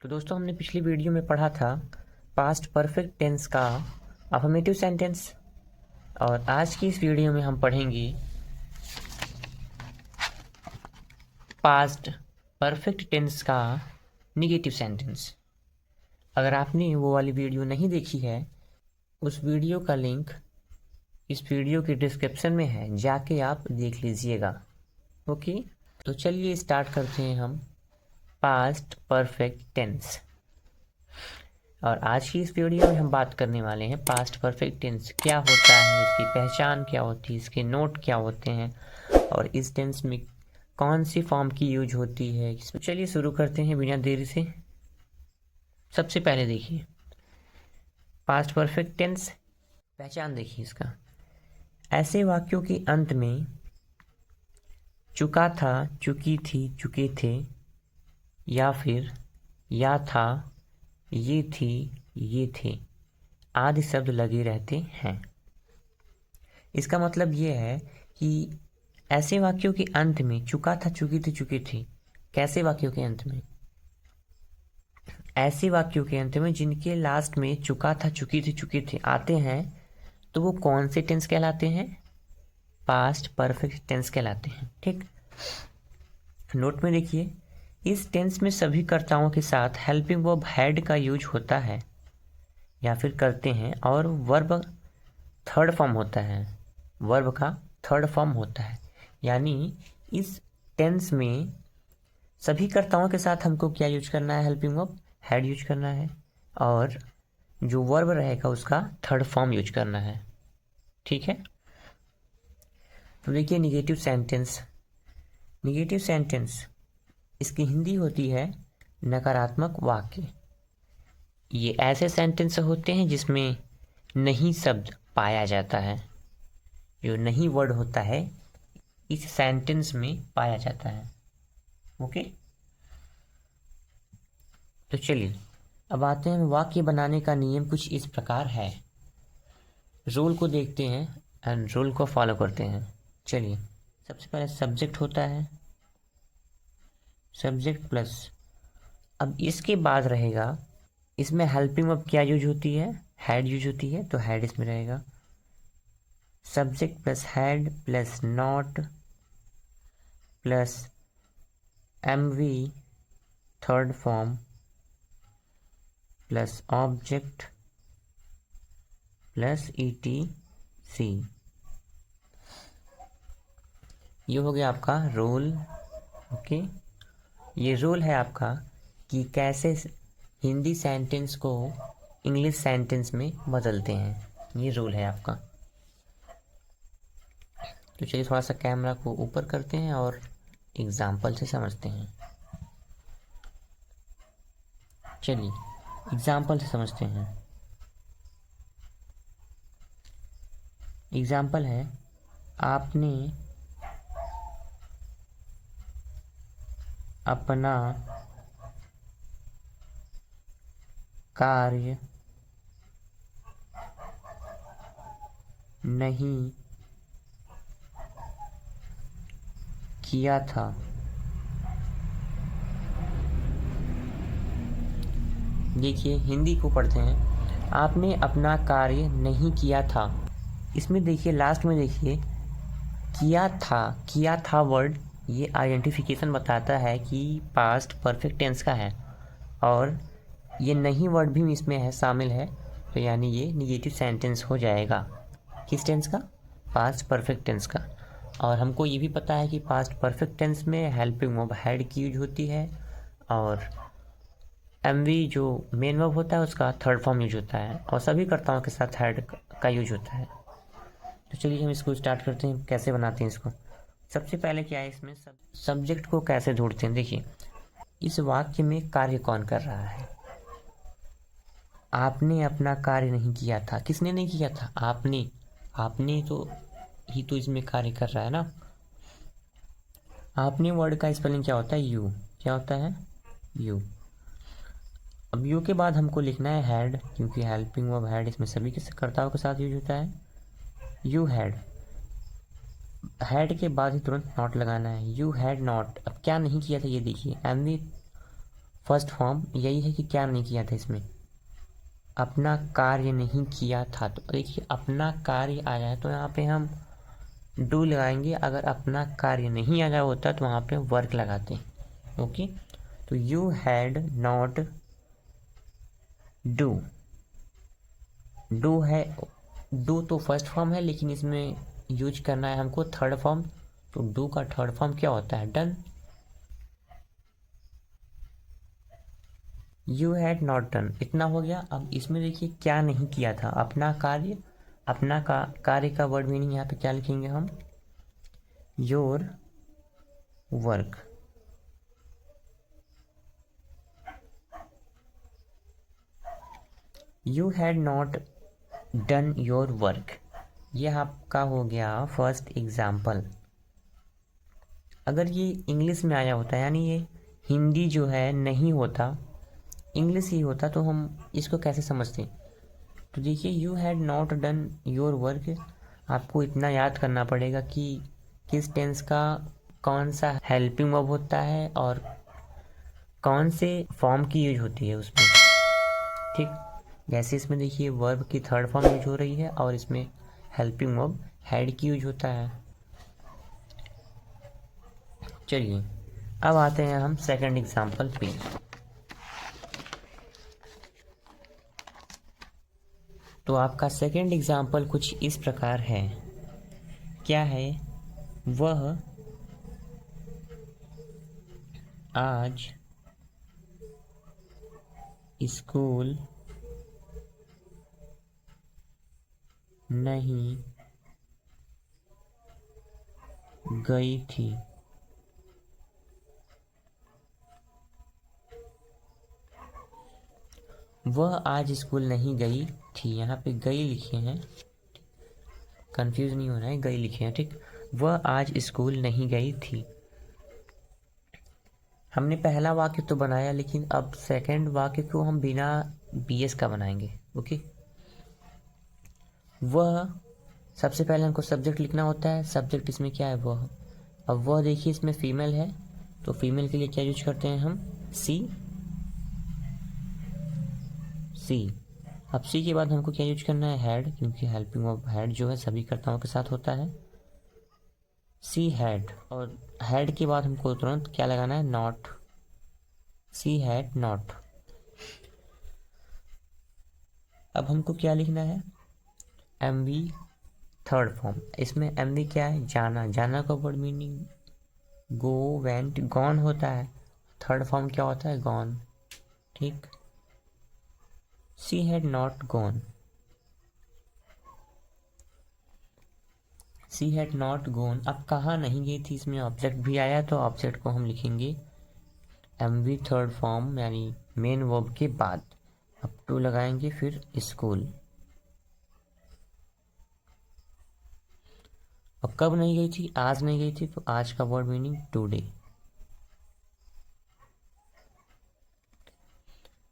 तो दोस्तों हमने पिछली वीडियो में पढ़ा था पास्ट परफेक्ट टेंस का अफर्मेटिव सेंटेंस। और आज की इस वीडियो में हम पढ़ेंगे पास्ट परफेक्ट टेंस का निगेटिव सेंटेंस। अगर आपने वो वाली वीडियो नहीं देखी है, उस वीडियो का लिंक इस वीडियो के डिस्क्रिप्शन में है, जाके आप देख लीजिएगा। ओके, तो चलिए स्टार्ट करते हैं हम पास्ट परफेक्ट टेंस। और आज की इस वीडियो में हम बात करने वाले हैं पास्ट परफेक्ट टेंस क्या होता है, इसकी पहचान क्या होती है, इसके नोट क्या होते हैं और इस टेंस में कौन सी फॉर्म की यूज होती है। तो चलिए शुरू करते हैं बिना देरी से। सबसे पहले देखिए पास्ट परफेक्ट टेंस पहचान देखिए इसका। ऐसे वाक्यों के अंत में चुका था, चुकी थी, चुके थे या फिर या था, ये थी, ये थे आदि शब्द लगे रहते हैं। इसका मतलब ये है कि ऐसे वाक्यों के अंत में चुका था, चुकी थी, चुके थे। कैसे वाक्यों के अंत में? ऐसे वाक्यों के अंत में जिनके लास्ट में चुका था, चुकी थी, चुके थे आते हैं, तो वो कौन से टेंस कहलाते हैं? पास्ट परफेक्ट टेंस कहलाते हैं। ठीक, नोट में देखिए, इस टेंस में सभी कर्ताओं के साथ हेल्पिंग वर्ब हैड का यूज होता है या फिर करते हैं, और वर्ब थर्ड फॉर्म होता है। वर्ब का थर्ड फॉर्म होता है, यानी इस टेंस में सभी कर्ताओं के साथ हमको क्या यूज करना है? हेल्पिंग वर्ब हैड यूज करना है, और जो वर्ब रहेगा उसका थर्ड फॉर्म यूज करना है। ठीक है, तो देखिए निगेटिव सेंटेंस। निगेटिव सेंटेंस इसकी हिंदी होती है नकारात्मक वाक्य। ये ऐसे सेंटेंस होते हैं जिसमें नहीं शब्द पाया जाता है। जो नहीं वर्ड होता है इस सेंटेंस में पाया जाता है। ओके, तो चलिए अब आते हैं वाक्य बनाने का नियम कुछ इस प्रकार है। रूल को देखते हैं एंड रूल को फॉलो करते हैं। चलिए, सबसे पहले सब्जेक्ट होता है, सब्जेक्ट प्लस, अब इसके बाद रहेगा, इसमें हेल्पिंग वर्ब क्या यूज होती है? हैड यूज होती है, तो हैड इसमें रहेगा। Subject plus had plus not plus MV third form plus object plus ETC। ये हो गया आपका रोल। ओके, ये रोल है आपका कि कैसे हिंदी सेंटेंस को इंग्लिश सेंटेंस में बदलते हैं। ये रोल है आपका। तो चलिए थोड़ा सा कैमरा को ऊपर करते हैं और एग्जाम्पल से समझते हैं। चलिए एग्जाम्पल से समझते हैं। एग्जाम्पल है, आपने अपना कार्य नहीं किया था। देखिए हिंदी को पढ़ते हैं। आपने अपना कार्य नहीं किया था, इसमें देखिए लास्ट में देखिए किया था वर्ड, ये आइडेंटिफिकेशन बताता है कि पास्ट परफेक्ट टेंस का है, और ये नहीं वर्ड भी इसमें है, शामिल है, तो यानी ये निगेटिव सेंटेंस हो जाएगा। किस टेंस का? पास्ट परफेक्ट टेंस का। और हमको ये भी पता है कि पास्ट परफेक्ट टेंस में हेल्पिंग वर्ब हैड की यूज होती है, और MV जो मेन वर्ब होता है उसका थर्ड फॉर्म यूज होता है, और सभी कर्ताओं के साथ हैड का यूज होता है। तो चलिए हम इसको स्टार्ट करते हैं, कैसे बनाते हैं इसको। सबसे पहले क्या है, इसमें सब्जेक्ट को कैसे ढूंढते हैं। देखिए इस वाक्य में कार्य कौन कर रहा है? आपने अपना कार्य नहीं किया था। किसने नहीं किया था? आपने। आपने तो ही तो इसमें कार्य कर रहा है ना। आपने वर्ड का स्पेलिंग क्या होता है? यू। क्या होता है? यू। अब यू के बाद हमको लिखना है हैड, क्योंकि हेल्पिंग वर्ब हैड इसमें सभी के कर्ताओं के साथ यूज होता है। यू हैड, हैड के बाद ही तुरंत नॉट लगाना है। You had not. अब क्या नहीं किया था ये देखिए, MV फर्स्ट फॉर्म यही है कि क्या नहीं किया था इसमें, अपना कार्य नहीं किया था। तो देखिए अपना कार्य आया है तो यहाँ पे हम डू लगाएंगे, अगर अपना कार्य नहीं आया होता तो वहाँ पे वर्क लगाते। ओके, तो you had not do, do है, डू तो फर्स्ट फॉर्म है लेकिन इसमें यूज करना है हमको थर्ड फॉर्म, तो डू का थर्ड फॉर्म क्या होता है, done. You had not done, इतना हो गया। अब इसमें देखिए क्या नहीं किया था, अपना कार्य, अपना का कार्य का वर्ड मीनिंग यहाँ पे क्या लिखेंगे हम, your work. You had not done your work, ये आपका हो गया फर्स्ट एग्जाम्पल। अगर ये इंग्लिश में आया होता, यानी ये हिंदी जो है नहीं होता, इंग्लिश ही होता, तो हम इसको कैसे समझते। तो देखिए you had not done your work, आपको इतना याद करना पड़ेगा कि किस टेंस का कौन सा हेल्पिंग वर्ब होता है और कौन से फॉर्म की यूज होती है उसमें। ठीक, जैसे इसमें देखिए वर्ब की थर्ड फॉर्म यूज हो रही है और इसमें हेल्पिंग वर्ब हैड की यूज होता है। चलिए अब आते हैं हम सेकंड एग्जांपल पे। तो आपका सेकंड एग्जांपल कुछ इस प्रकार है, क्या है, वह आज स्कूल नहीं गई थी। वह आज स्कूल नहीं गई थी, यहाँ पे गई लिखे हैं, कंफ्यूज नहीं होना है, गई लिखे हैं। ठीक, वह आज स्कूल नहीं गई थी। हमने पहला वाक्य तो बनाया लेकिन अब सेकंड वाक्य को हम बिना बीएस का बनाएंगे। ओके, वह, सबसे पहले हमको सब्जेक्ट लिखना होता है, सब्जेक्ट इसमें क्या है, वह। अब वह देखिए इसमें फीमेल है, तो फीमेल के लिए क्या यूज करते हैं हम, सी, सी। अब सी के बाद हमको क्या यूज करना है, हैड, क्योंकि हेल्पिंग वर्ब हैड जो है सभी कर्ताओं के साथ होता है, सी हैड। और हैड के बाद हमको तुरंत क्या लगाना है, नॉट, सी हैड नॉट। अब हमको क्या लिखना है, एम वी थर्ड फॉर्म। इसमें एम वी क्या है, जाना, जाना का वर्ड मीनिंग गो, वेंट, गॉन होता है, थर्ड फॉर्म क्या होता है, गॉन। ठीक, सी had not gone, C had not gone. अब कहाँ नहीं गई थी, इसमें ऑब्जेक्ट भी आया, तो ऑब्जेक्ट को हम लिखेंगे एम वी थर्ड फॉर्म यानी मेन वर्ब के बाद, अब टू लगाएंगे, फिर स्कूल। अब कब नहीं गई थी, आज नहीं गई थी, तो आज का word meaning today.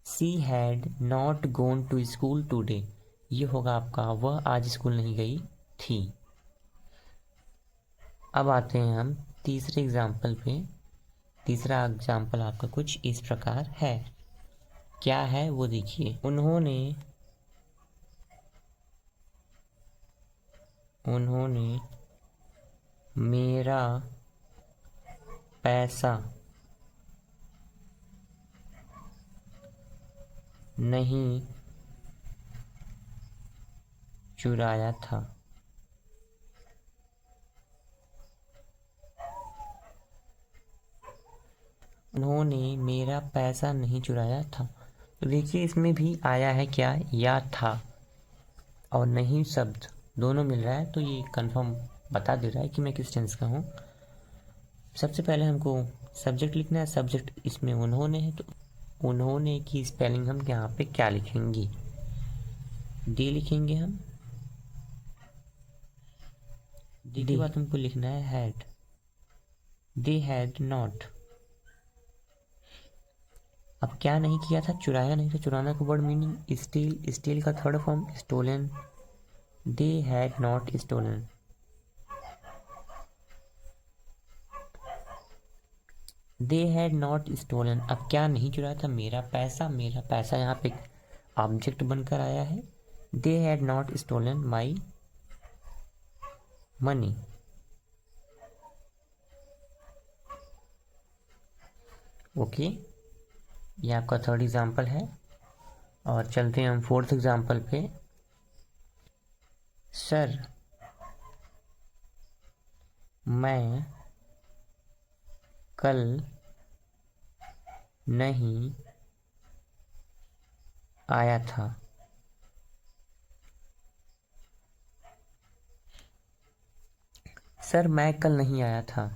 She had not gone to school today, ये होगा आपका वह आज स्कूल नहीं गई थी। अब आते हैं हम तीसरे एग्जाम्पल पे। तीसरा एग्जाम्पल आपका कुछ इस प्रकार है, क्या है वो देखिए, उन्होंने मेरा पैसा नहीं चुराया था। उन्होंने मेरा पैसा नहीं चुराया था। तो देखिए इसमें भी आया है क्या, या था और नहीं शब्द दोनों मिल रहा है, तो ये कंफर्म बता दे रहा है कि मैं किस टेंस का हूँ। सबसे पहले हमको सब्जेक्ट लिखना है, सब्जेक्ट इसमें उन्होंने है, तो उन्होंने की स्पेलिंग हम यहाँ पे क्या लिखेंगे, डी लिखेंगे हम। डी के बाद हमको लिखना है हैड, दे हैड नॉट। अब क्या नहीं किया था, चुराया नहीं था, चुराना का वर्ड मीनिंग स्टील, स्टील का third form stolen, they had not stolen. They had not stolen, अब क्या नहीं चुराया था, मेरा पैसा यहाँ पे ऑब्जेक्ट बनकर आया है। They had not stolen my money. Okay, ये आपका थर्ड एग्जाम्पल है। और चलते हैं हम फोर्थ एग्जाम्पल पे। सर मैं कल नहीं आया था। सर मैं कल नहीं आया था,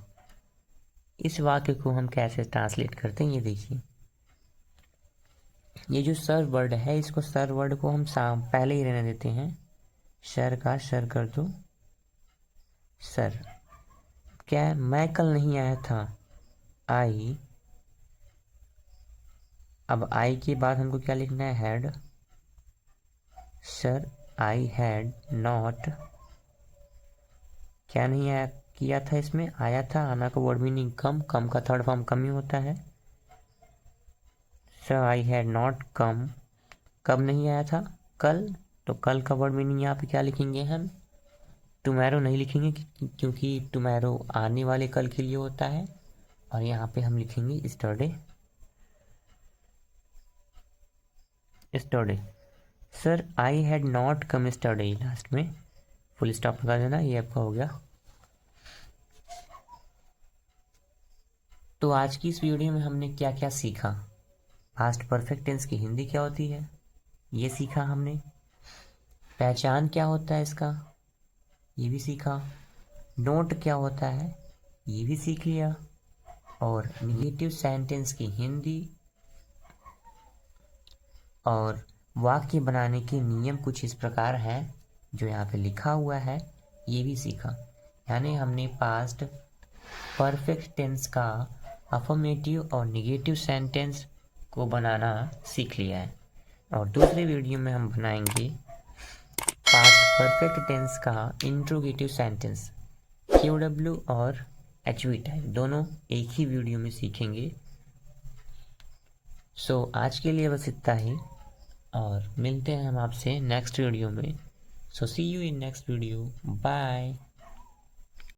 इस वाक्य को हम कैसे ट्रांसलेट करते हैं ये देखिए। ये जो सर वर्ड है, इसको सर वर्ड को हम पहले ही रहने देते हैं। सर का सर कर दो सर। क्या मैं कल नहीं आया था, आई, अब आई के बाद हमको क्या लिखना है, had. Sir I had not, क्या नहीं आया किया था, इसमें आया था, आना का वर्ड मीनिंग कम, कम का थर्ड फॉर्म कम ही होता है। Sir I had not come, कब नहीं आया था, कल, तो कल का वर्ड मीनिंग यहाँ पे क्या लिखेंगे हम, टुमारो नहीं लिखेंगे क्योंकि टुमारो आने वाले कल के लिए होता है। और यहाँ पे हम लिखेंगे yesterday. Yesterday, sir I had not come yesterday, last में फुल स्टॉप लगा देना, ये आपका हो गया। तो आज की इस वीडियो में हमने क्या क्या सीखा। पास्ट परफेक्ट टेंस की हिंदी क्या होती है ये सीखा हमने। पहचान क्या होता है इसका ये भी सीखा। नोट क्या होता है ये भी सीख लिया। और निगेटिव सेंटेंस की हिंदी और वाक्य बनाने के नियम कुछ इस प्रकार हैं जो यहाँ पे लिखा हुआ है, ये भी सीखा। यानी हमने पास्ट परफेक्ट टेंस का अफर्मेटिव और निगेटिव सेंटेंस को बनाना सीख लिया है। और दूसरे वीडियो में हम बनाएंगे पास्ट परफेक्ट टेंस का इंट्रोगेटिव सेंटेंस, QW और HV टाइप दोनों एक ही वीडियो में सीखेंगे। सो आज के लिए बस इतना ही, और मिलते हैं हम आपसे नेक्स्ट वीडियो में। So see you in next video, bye.